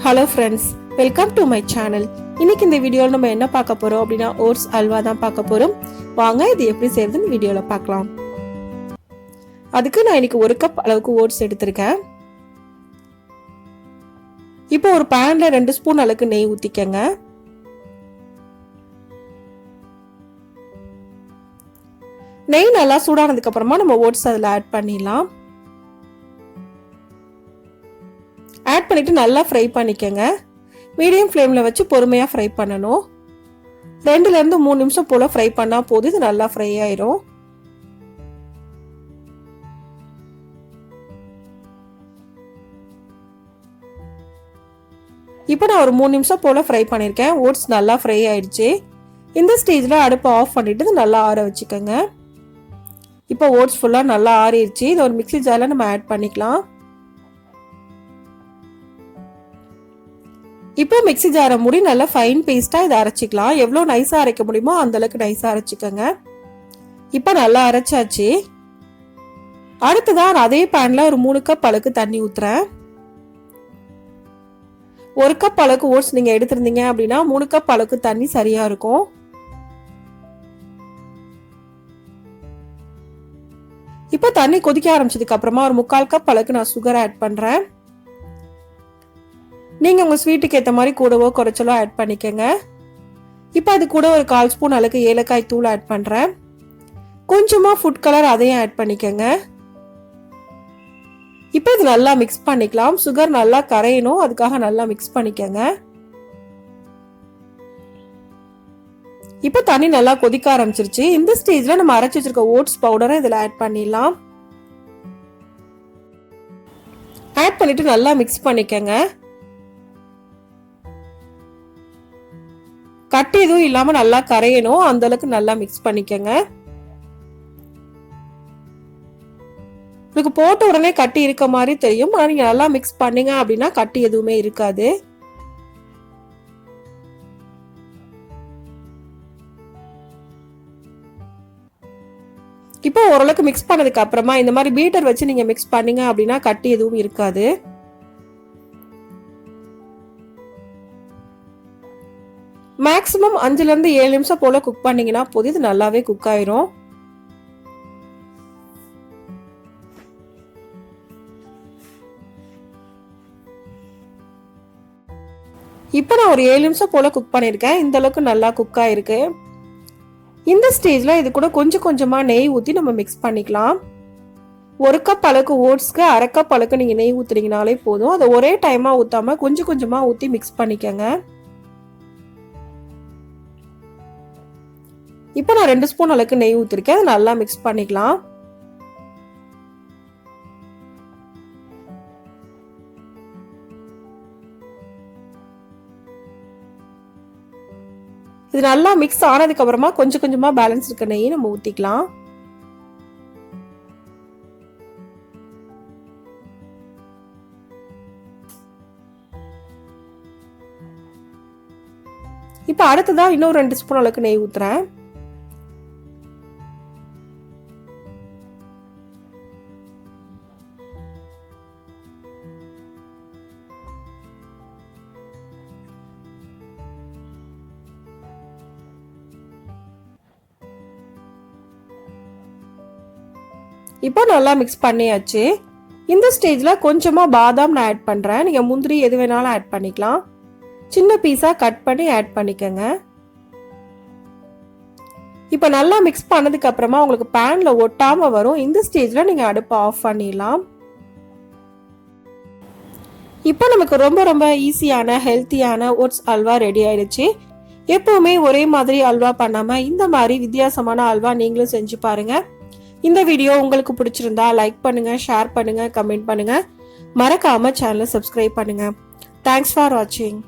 Hello friends, welcome to my channel. இன்னைக்கு இந்த வீடியோல நம்ம என்ன பார்க்க போறோம் அப்படினா ஓட்ஸ் அல்வா தான் பார்க்க போறோம். வாங்க இது எப்படி செய்யறதுன்னு வீடியோல பார்க்கலாம். அதுக்கு நான் இன்னைக்கு 1 கப் அளவுக்கு ஓட்ஸ் எடுத்துர்க்கேன். இப்போ ஒரு panல 2 ஸ்பூன் அளவுக்கு நெய் ஊத்திக்கங்க. நெய் நல்லா சூடானதுக்கு அப்புறமா நம்ம ஓட்ஸ் அதில் ஆட் பண்ணிடலாம். ஆட் பண்ணிட்டு நல்லா ஃப்ரை பண்ணிக்கங்க. மீடியம் ஃப்ளேமில் வச்சு பொறுமையாக ஃப்ரை பண்ணணும். 2லேருந்து 3 நிமிஷம் போல் ஃப்ரை பண்ணால் போதும். இது நல்லா ஃப்ரை ஆயிரும். இப்போ நான் ஒரு 3 நிமிஷம் போல் ஃப்ரை பண்ணியிருக்கேன். ஓட்ஸ் நல்லா ஃப்ரை ஆயிடுச்சு. இந்த ஸ்டேஜில் அடுப்பை ஆஃப் பண்ணிட்டு நல்லா ஆற வச்சுக்கோங்க. இப்போ ஓட்ஸ் ஃபுல்லாக நல்லா ஆறிடுச்சு. இதை ஒரு மிக்ஸி ஜாரில் நம்ம ஆட் பண்ணிக்கலாம். இப்போ மிக்ஸி ஜாரை மூடி நல்லா ஃபைன் பேஸ்ட்டாக இதை அரைச்சிக்கலாம். எவ்வளோ நைஸாக அரைக்க முடியுமோ அந்த அளவுக்கு நைஸாக அரைச்சிக்கோங்க. இப்போ நல்லா அரைச்சாச்சு. அடுத்ததான் அதே பேனில் ஒரு 3 கப் அளவுக்கு தண்ணி ஊற்றுறேன். 1 கப் அளவுக்கு ஓட்ஸ் நீங்கள் எடுத்திருந்தீங்க அப்படின்னா 3 கப் அளவுக்கு தண்ணி சரியாக இருக்கும். இப்போ தண்ணி கொதிக்க ஆரம்பிச்சதுக்கு அப்புறமா ஒரு 3/4 கப் அளவுக்கு நான் சுகர் ஆட் பண்ணுறேன். நீங்கள் உங்கள் ஸ்வீட்டுக்கு ஏற்ற மாதிரி கூடவோ குறைச்சலோ ஆட் பண்ணிக்கோங்க. இப்போ அது கூட ஒரு 1/4 ஸ்பூன் அளவுக்கு ஏலக்காய் தூள் ஆட் பண்ணுறேன். கொஞ்சமாக ஃபுட் கலர் அதையும் ஆட் பண்ணிக்கோங்க. இப்போ இது நல்லா மிக்ஸ் பண்ணிக்கலாம். சுகர் நல்லா கரையணும், அதுக்காக நல்லா மிக்ஸ் பண்ணிக்கோங்க. இப்போ தண்ணி நல்லா கொதிக்க ஆரம்பிச்சிருச்சு. இந்த ஸ்டேஜில் நம்ம அரைச்சி வச்சிருக்க ஓட்ஸ் பவுடரை இதில் ஆட் பண்ணிடலாம். ஆட் பண்ணிட்டு நல்லா மிக்ஸ் பண்ணிக்கோங்க. கட்டி எதுவும் இல்லாம நல்லா கரையணும், அந்த அளவுக்கு நல்லா மிக்ஸ் பண்ணிக்கங்க. உங்களுக்கு போட்ட உடனே கட்டி இருக்க மாதிரி தெரியும். ஆனா நீங்க நல்லா மிக்ஸ் பண்ணீங்க அப்படின்னா கட்டி எதுவுமே இருக்காது. இப்போ ஓரளவுக்கு மிக்ஸ் பண்ணதுக்கு அப்புறமா இந்த மாதிரி பீட்டர் வச்சு நீங்க மிக்ஸ் பண்ணீங்க அப்படின்னா கட்டி எதுவும் இருக்காது. மேக்ஸிமம் 5லேருந்து 7 நிமிஷம் போல குக் பண்ணீங்கன்னா போதும். இது நல்லாவே குக் ஆயிரும். இப்போ நான் ஒரு 7 நிமிஷம் போல குக் பண்ணியிருக்கேன். இந்த அளவுக்கு நல்லா குக் ஆயிருக்கு. இந்த ஸ்டேஜ்ல இது கூட கொஞ்சம் கொஞ்சமா நெய் ஊற்றி நம்ம மிக்ஸ் பண்ணிக்கலாம். 1 கப் அளவுக்கு ஓட்ஸ்க்கு 1/2 கப் அளவுக்கு நீங்க நெய் ஊத்துறீங்கனாலே போதும். அதை ஒரே டைமா ஊத்தாம கொஞ்சம் கொஞ்சமா ஊற்றி மிக்ஸ் பண்ணிக்கங்க. இப்போ நான் 2 ஸ்பூன் அளவுக்கு நெய் ஊற்றிருக்கேன். அதை நல்லா மிக்ஸ் பண்ணிக்கலாம். இது நல்லா மிக்ஸ் ஆனதுக்கு அப்புறமா கொஞ்சம் கொஞ்சமா பேலன்ஸ் இருக்க நெய்யை நம்ம ஊற்றிக்கலாம். இப்போ அடுத்ததான் இன்னும் 2 ஸ்பூன் அளவுக்கு நெய் ஊற்றுறேன். இப்போ நல்லா மிக்ஸ் பண்ணியாச்சு. இந்த ஸ்டேஜில் கொஞ்சமாக பாதாம் நான் ஆட் பண்ணுறேன். நீங்கள் முந்திரி எது வேணாலும் ஆட் பண்ணிக்கலாம். சின்ன பீஸாக கட் பண்ணி ஆட் பண்ணிக்கோங்க. இப்போ நல்லா மிக்ஸ் பண்ணதுக்கு அப்புறமா உங்களுக்கு பேனில் ஒட்டாமல் வரும். இந்த ஸ்டேஜில் நீங்கள் அடுப்பை ஆஃப் பண்ணிடலாம். இப்போ நமக்கு ரொம்ப ரொம்ப ஈஸியான ஹெல்த்தியான ஓட்ஸ் அல்வா ரெடி ஆயிடுச்சு. எப்போவுமே ஒரே மாதிரி அல்வா பண்ணாமல் இந்த மாதிரி வித்தியாசமான அல்வா நீங்களும் செஞ்சு பாருங்கள். இந்த வீடியோ உங்களுக்கு பிடிச்சிருந்தா லைக் பண்ணுங்க, ஷேர் பண்ணுங்க, கமெண்ட் பண்ணுங்க. மறக்காம சேனலை சப்ஸ்கிரைப் பண்ணுங்க. தேங்க்ஸ் ஃபார் வாட்சிங்.